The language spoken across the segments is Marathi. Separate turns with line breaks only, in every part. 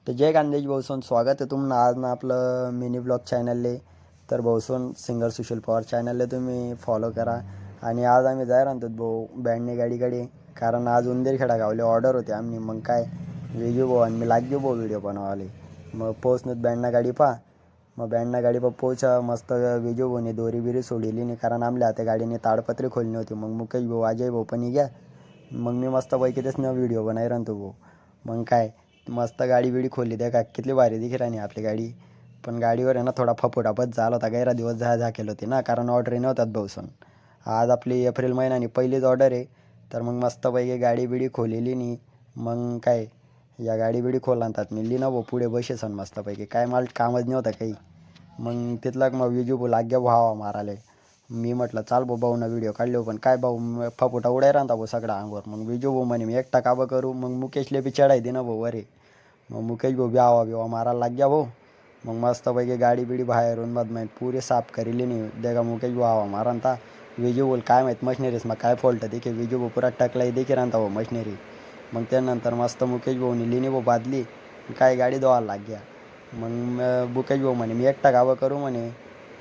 तर जय खानदेश भाऊसोन, स्वागत आहे तुम्हाला आज ना आपलं मिनी ब्लॉग चॅनलले. तर भाऊसोन सिंगर सुशील पवार चॅनलले तुम्ही फॉलो करा. आणि आज आम्ही जाय राहतो भाऊ बँडने गाडीकडे, कारण आज उंदीरखेडा गावले ऑर्डर होते आम्ही. मग काय विजू भाऊ आणि मी लागलो भाऊ व्हिडिओ बनवाले. मग पोचनत बँडना गाडी पा. मग बँडना गाडी पा पोचा मस्त विजू भाऊने दोरी बिरी सोडली नाही, कारण आमल्या हाते गाडीने ताडपत्री खोलली होती. मग मुकेश भाऊ अजय भाऊ पण घ्या. मग मी मस्तपैकी तेच न व्हिडिओ बनाय राहतो भाऊ. मग काय मस्त गाडी बिडी खोलली त्या का किती भारी दिखी राहिली आपली गाडी. पण गाडीवर आहे ना थोडा फपुटापच झाला होता, गैरा दिवस जा केलं होती ना, कारण ऑर्डर नव्हतात भाऊसन. आज आपली एप्रिल महिन्यानी पहिलीच ऑर्डर आहे. तर मग मस्तपैकी गाडी बिडी खोलेली नाही. मग काय या गाडी बिडी खोलांतात मी लिना भाऊ पुढे बसेसन मस्तपैकी, काय मला कामच नव्हतं काही. मग तिथला मग विजू भाऊ लाग्या भावा माराले. मी म्हटलं चाल भाऊ भाऊना व्हिडिओ काढले, पण काय भाऊ फपुटा उडाय राहता भाऊ सगळा अंगवर. मग विजू भाऊ म्हणे मी एकटा काबं करू. मग मुकेशले बी चढाय दे ना भाऊ वरे. मग मुकेश भाऊ बी आवा बिवा मारायला लाग्या भाऊ. मग मस्तपैकी गाडी बिडी बाहेरून माहीत पुरी साफ करेली नाही देगा मुकेश भाऊ आवा मारता. विजू बोल काय माहीत मशिनरीस मग काय फॉल्ट देखील विजू भाऊ पुरा टकलाही देखील राहता भाऊ मशिनरी. मग त्यानंतर मस्त मुकेश भाऊनी लिनी भाऊ बादली, काय गाडी धुवायला लाग्या. मग मुकेश भाऊ म्हणे मी एकटा गावं करू म्हणे.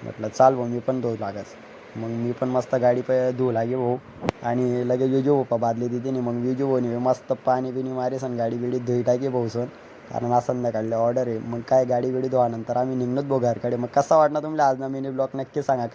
म्हटलं चाल भाऊ मी पण धुवू लागस. मग मी पण मस्त गाडी धुवू लागे भाऊ. आणि लगेच विजू भाऊ बादली दिली नाही. मग विजू भाऊनी मस्त पाणी बिणी मारेसन गाडी बिडी धुई टाकी भाऊसन, कारण आज संध्याकाळले ऑर्डर आहे. मग काय गाडी बिडी धुवानंतर आम्ही निघणोच भाऊ घरकडे. मग कसा वाटणार तुम्हाला आज ना मिनी ब्लॉग नक्की सांगा.